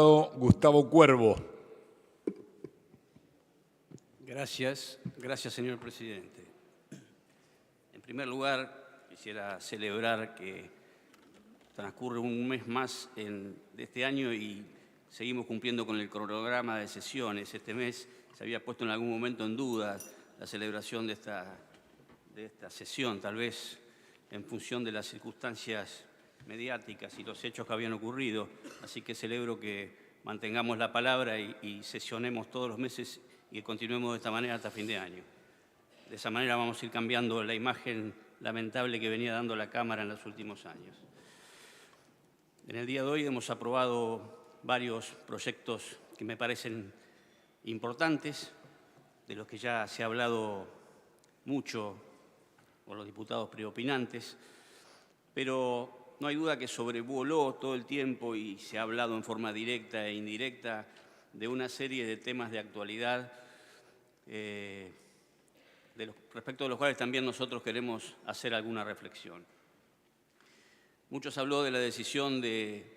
Gustavo Cuervo. Gracias, señor presidente. En primer lugar, quisiera celebrar que transcurre un mes más de este año y seguimos cumpliendo con el cronograma de sesiones. Este mes se había puesto en algún momento en duda la celebración de esta sesión, tal vez en función de las circunstancias mediáticas y los hechos que habían ocurrido. Así que celebro que mantengamos la palabra y sesionemos todos los meses y que continuemos de esta manera hasta fin de año. De esa manera vamos a ir cambiando la imagen lamentable que venía dando la Cámara en los últimos años. En el día de hoy hemos aprobado varios proyectos que me parecen importantes, de los que ya se ha hablado mucho por los diputados preopinantes, pero no hay duda que sobrevoló todo el tiempo y se ha hablado en forma directa e indirecta de una serie de temas de actualidad respecto de los cuales también nosotros queremos hacer alguna reflexión. Mucho se habló de la decisión de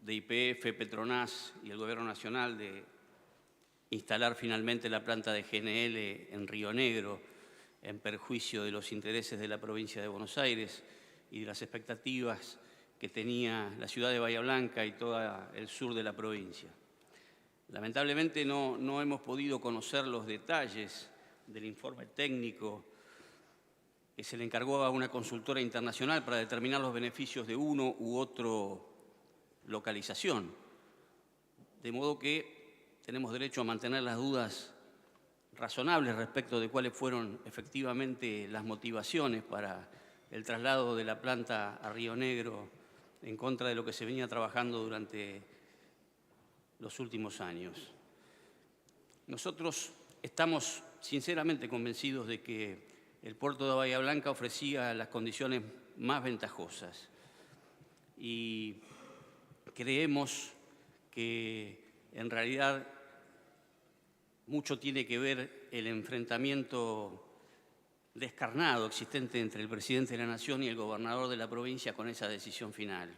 YPF, Petronas y el Gobierno Nacional de instalar finalmente la planta de GNL en Río Negro en perjuicio de los intereses de la provincia de Buenos Aires y de las expectativas que tenía la ciudad de Bahía Blanca y todo el sur de la provincia. Lamentablemente no hemos podido conocer los detalles del informe técnico que se le encargó a una consultora internacional para determinar los beneficios de uno u otro localización. De modo que tenemos derecho a mantener las dudas razonables respecto de cuáles fueron efectivamente las motivaciones para el traslado de la planta a Río Negro en contra de lo que se venía trabajando durante los últimos años. Nosotros estamos sinceramente convencidos de que el puerto de Bahía Blanca ofrecía las condiciones más ventajosas y creemos que en realidad mucho tiene que ver el enfrentamiento descarnado existente entre el presidente de la Nación y el gobernador de la provincia con esa decisión final.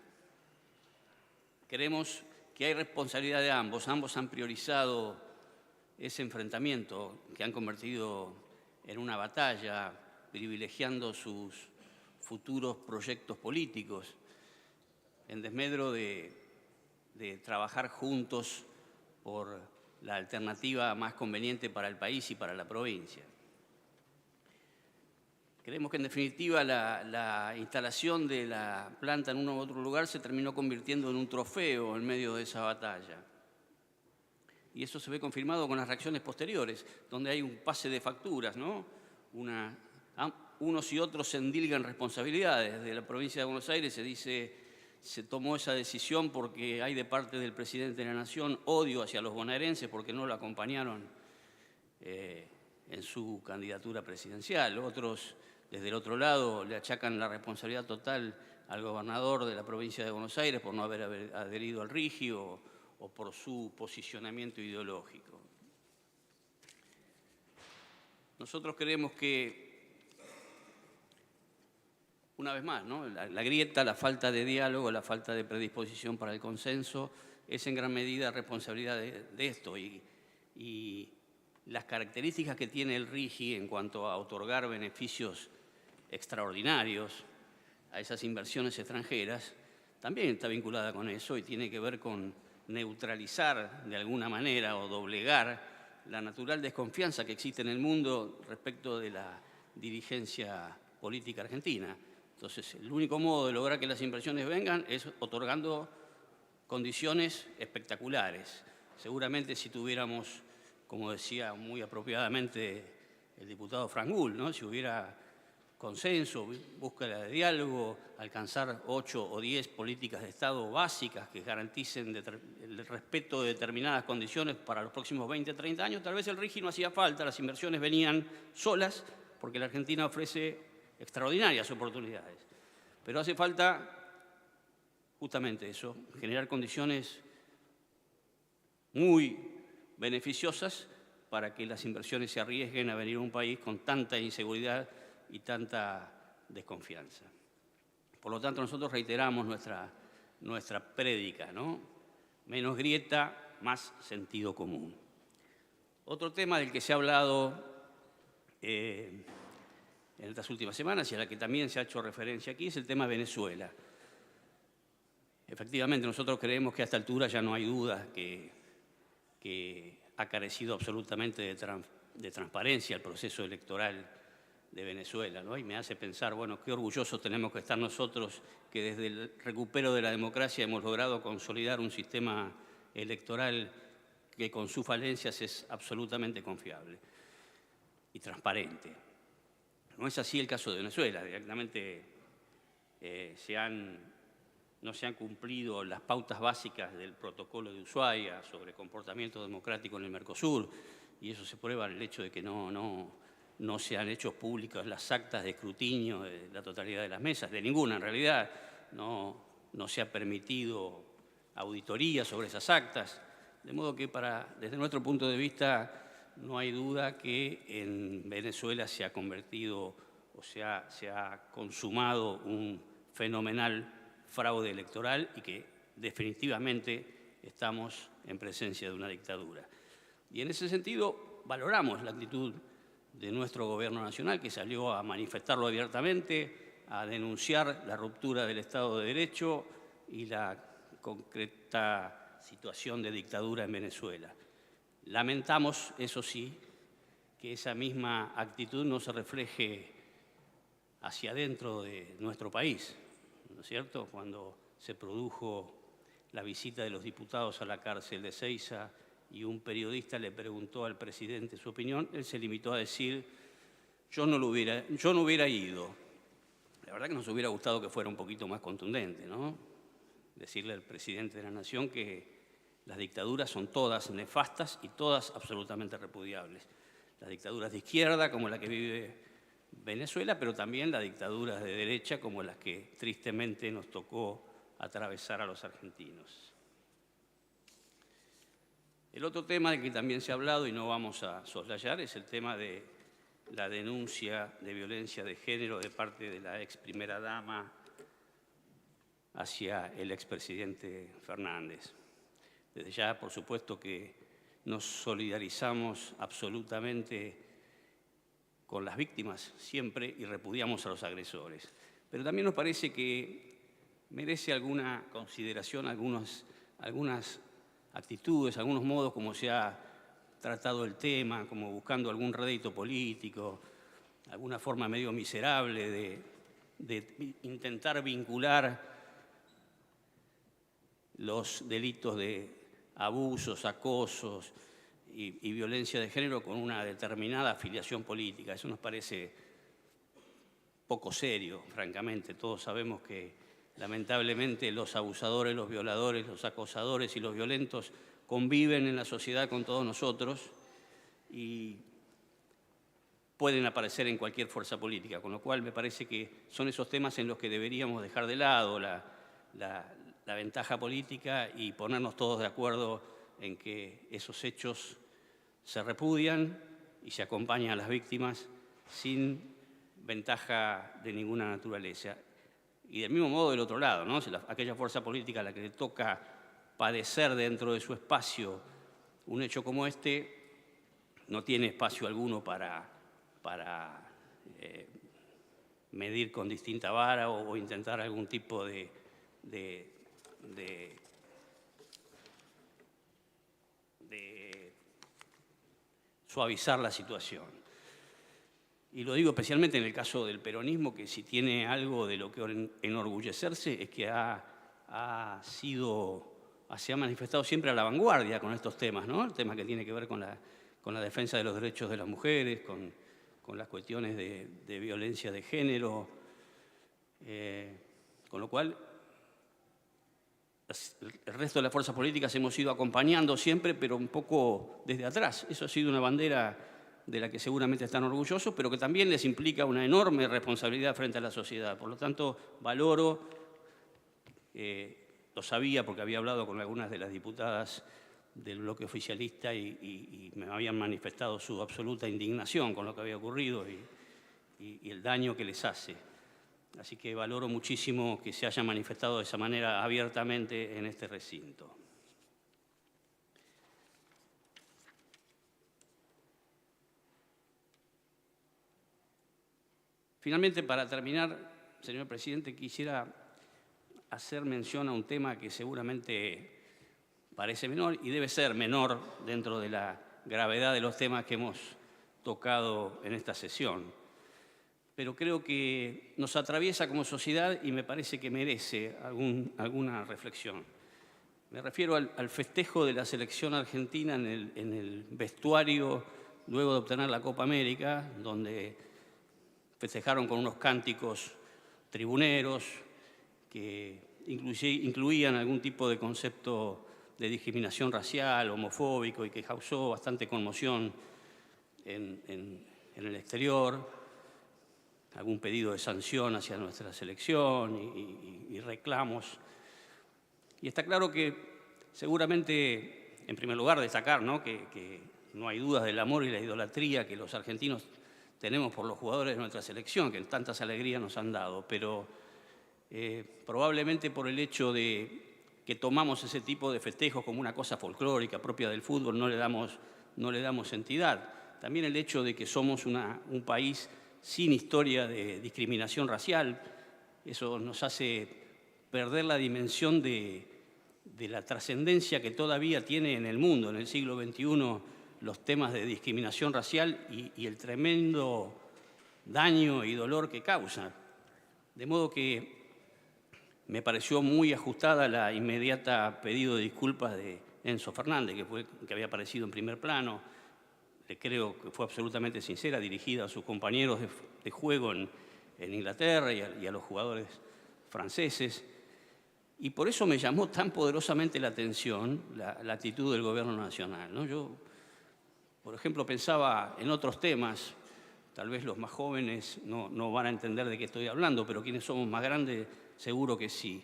Creemos que hay responsabilidad de ambos. Ambos han priorizado ese enfrentamiento que han convertido en una batalla, privilegiando sus futuros proyectos políticos, en desmedro de trabajar juntos por la alternativa más conveniente para el país y para la provincia. Creemos que, en definitiva, la instalación de la planta en uno u otro lugar se terminó convirtiendo en un trofeo en medio de esa batalla. Y eso se ve confirmado con las reacciones posteriores, donde hay un pase de facturas, ¿no? Unos y otros se endilgan responsabilidades. De la provincia de Buenos Aires se dice, se tomó esa decisión porque hay de parte del presidente de la Nación odio hacia los bonaerenses porque no lo acompañaron en su candidatura presidencial. Otros, desde el otro lado, le achacan la responsabilidad total al gobernador de la provincia de Buenos Aires por no haber adherido al RIGI o por su posicionamiento ideológico. Nosotros creemos que, una vez más, ¿no? la grieta, la falta de diálogo, la falta de predisposición para el consenso es en gran medida responsabilidad de esto y las características que tiene el RIGI en cuanto a otorgar beneficios extraordinarios a esas inversiones extranjeras también está vinculada con eso y tiene que ver con neutralizar de alguna manera o doblegar la natural desconfianza que existe en el mundo respecto de la dirigencia política argentina. Entonces, el único modo de lograr que las inversiones vengan es otorgando condiciones espectaculares. Seguramente si tuviéramos, como decía muy apropiadamente el diputado Frangul, ¿no? Si hubiera consenso, búsqueda de diálogo, alcanzar 8 o 10 políticas de Estado básicas que garanticen el respeto de determinadas condiciones para los próximos 20 o 30 años, tal vez el RIGI no hacía falta, las inversiones venían solas, porque la Argentina ofrece extraordinarias oportunidades. Pero hace falta justamente eso, generar condiciones muy beneficiosas para que las inversiones se arriesguen a venir a un país con tanta inseguridad y tanta desconfianza. Por lo tanto, nosotros reiteramos nuestra prédica, ¿no? menos grieta, más sentido común. Otro tema del que se ha hablado en estas últimas semanas y a la que también se ha hecho referencia aquí es el tema de Venezuela. Efectivamente, nosotros creemos que a esta altura ya no hay duda que ha carecido absolutamente de transparencia el proceso electoral de Venezuela, ¿no? Y me hace pensar, bueno, qué orgullosos tenemos que estar nosotros que desde el recupero de la democracia hemos logrado consolidar un sistema electoral que con sus falencias es absolutamente confiable y transparente. No es así el caso de Venezuela. Directamente no se han cumplido las pautas básicas del protocolo de Ushuaia sobre comportamiento democrático en el Mercosur, y eso se prueba en el hecho de que no se han hecho públicas las actas de escrutinio de la totalidad de las mesas, de ninguna en realidad. No se ha permitido auditoría sobre esas actas, de modo que desde nuestro punto de vista no hay duda que en Venezuela se ha convertido o se ha consumado un fenomenal fraude electoral y que definitivamente estamos en presencia de una dictadura. Y en ese sentido valoramos la actitud de nuestro gobierno nacional, que salió a manifestarlo abiertamente, a denunciar la ruptura del Estado de Derecho y la concreta situación de dictadura en Venezuela. Lamentamos, eso sí, que esa misma actitud no se refleje hacia adentro de nuestro país, ¿no es cierto? Cuando se produjo la visita de los diputados a la cárcel de Seiza y un periodista le preguntó al presidente su opinión, él se limitó a decir, yo no hubiera ido. La verdad que nos hubiera gustado que fuera un poquito más contundente, ¿no? Decirle al presidente de la Nación que las dictaduras son todas nefastas y todas absolutamente repudiables. Las dictaduras de izquierda, como la que vive Venezuela, pero también las dictaduras de derecha, como las que tristemente nos tocó atravesar a los argentinos. El otro tema del que también se ha hablado y no vamos a soslayar es el tema de la denuncia de violencia de género de parte de la ex primera dama hacia el expresidente Fernández. Desde ya, por supuesto, que nos solidarizamos absolutamente con las víctimas siempre y repudiamos a los agresores. Pero también nos parece que merece alguna consideración, algunas actitudes, algunos modos como se ha tratado el tema, como buscando algún rédito político, alguna forma medio miserable de intentar vincular los delitos de abusos, acosos y violencia de género con una determinada afiliación política. Eso nos parece poco serio, francamente. Todos sabemos que, lamentablemente, los abusadores, los violadores, los acosadores y los violentos conviven en la sociedad con todos nosotros y pueden aparecer en cualquier fuerza política, con lo cual me parece que son esos temas en los que deberíamos dejar de lado la ventaja política y ponernos todos de acuerdo en que esos hechos se repudian y se acompañan a las víctimas sin ventaja de ninguna naturaleza. Y del mismo modo del otro lado, ¿no? Si aquella fuerza política a la que le toca padecer dentro de su espacio un hecho como este, no tiene espacio alguno para medir con distinta vara o intentar algún tipo de suavizar la situación. Y lo digo especialmente en el caso del peronismo, que si tiene algo de lo que enorgullecerse es que se ha manifestado siempre a la vanguardia con estos temas, ¿no? El tema que tiene que ver con la defensa de los derechos de las mujeres, con las cuestiones de violencia de género, con lo cual el resto de las fuerzas políticas hemos ido acompañando siempre, pero un poco desde atrás. Eso ha sido una bandera de la que seguramente están orgullosos, pero que también les implica una enorme responsabilidad frente a la sociedad. Por lo tanto, valoro, lo sabía porque había hablado con algunas de las diputadas del bloque oficialista y me habían manifestado su absoluta indignación con lo que había ocurrido y el daño que les hace. Así que valoro muchísimo que se haya manifestado de esa manera abiertamente en este recinto. Finalmente, para terminar, señor presidente, quisiera hacer mención a un tema que seguramente parece menor y debe ser menor dentro de la gravedad de los temas que hemos tocado en esta sesión. Pero creo que nos atraviesa como sociedad y me parece que merece alguna reflexión. Me refiero al festejo de la selección argentina en el vestuario luego de obtener la Copa América, donde festejaron con unos cánticos tribuneros que incluían algún tipo de concepto de discriminación racial, homofóbico, y que causó bastante conmoción en el exterior, algún pedido de sanción hacia nuestra selección y reclamos. Y está claro que seguramente, en primer lugar, destacar, ¿no?, que no hay dudas del amor y la idolatría que los argentinos tenemos por los jugadores de nuestra selección, que tantas alegrías nos han dado, pero probablemente por el hecho de que tomamos ese tipo de festejos como una cosa folclórica propia del fútbol, no le damos entidad. También el hecho de que somos un país sin historia de discriminación racial, eso nos hace perder la dimensión de la trascendencia que todavía tiene en el mundo, en el siglo XXI, los temas de discriminación racial y el tremendo daño y dolor que causa. De modo que me pareció muy ajustada la inmediata pedido de disculpas de Enzo Fernández, que había aparecido en primer plano. Creo que fue absolutamente sincera, dirigida a sus compañeros de juego en Inglaterra y a los jugadores franceses. Y por eso me llamó tan poderosamente la atención la actitud del Gobierno Nacional, ¿no? Yo, por ejemplo, pensaba en otros temas. Tal vez los más jóvenes no van a entender de qué estoy hablando, pero quienes somos más grandes seguro que sí,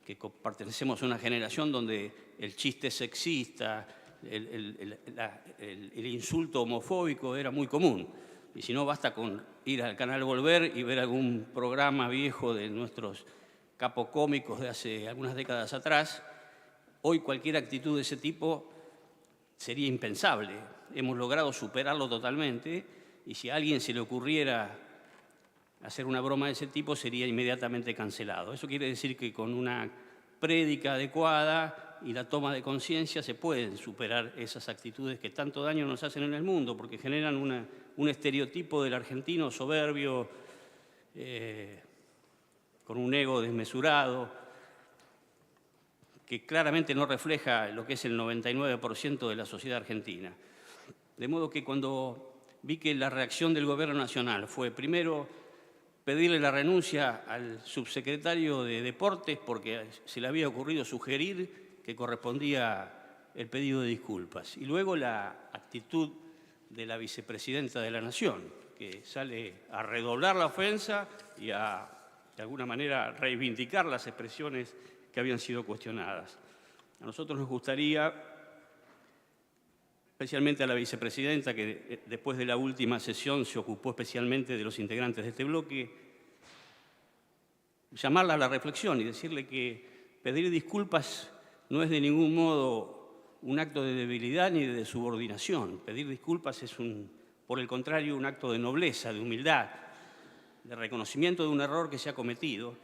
que pertenecemos a una generación donde el chiste sexista, el insulto homofóbico era muy común. Y si no, basta con ir al canal Volver y ver algún programa viejo de nuestros capocómicos de hace algunas décadas atrás. Hoy cualquier actitud de ese tipo sería impensable. Hemos logrado superarlo totalmente y si a alguien se le ocurriera hacer una broma de ese tipo sería inmediatamente cancelado. Eso quiere decir que con una prédica adecuada y la toma de conciencia se pueden superar esas actitudes que tanto daño nos hacen en el mundo, porque generan un estereotipo del argentino soberbio, con un ego desmesurado, que claramente no refleja lo que es el 99% de la sociedad argentina. De modo que cuando vi que la reacción del Gobierno Nacional fue primero pedirle la renuncia al subsecretario de Deportes porque se le había ocurrido sugerir que correspondía el pedido de disculpas. Y luego la actitud de la vicepresidenta de la Nación, que sale a redoblar la ofensa y a, de alguna manera, reivindicar las expresiones que habían sido cuestionadas. A nosotros nos gustaría, especialmente a la vicepresidenta, que después de la última sesión se ocupó especialmente de los integrantes de este bloque, llamarla a la reflexión y decirle que pedir disculpas no es de ningún modo un acto de debilidad ni de subordinación. Pedir disculpas es, por el contrario, un acto de nobleza, de humildad, de reconocimiento de un error que se ha cometido,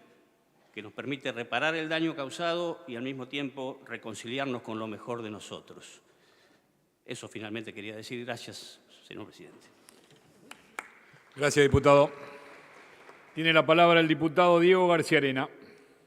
que nos permite reparar el daño causado y al mismo tiempo reconciliarnos con lo mejor de nosotros. Eso finalmente quería decir. Gracias, señor presidente. Gracias, diputado. Tiene la palabra el diputado Diego García Arena.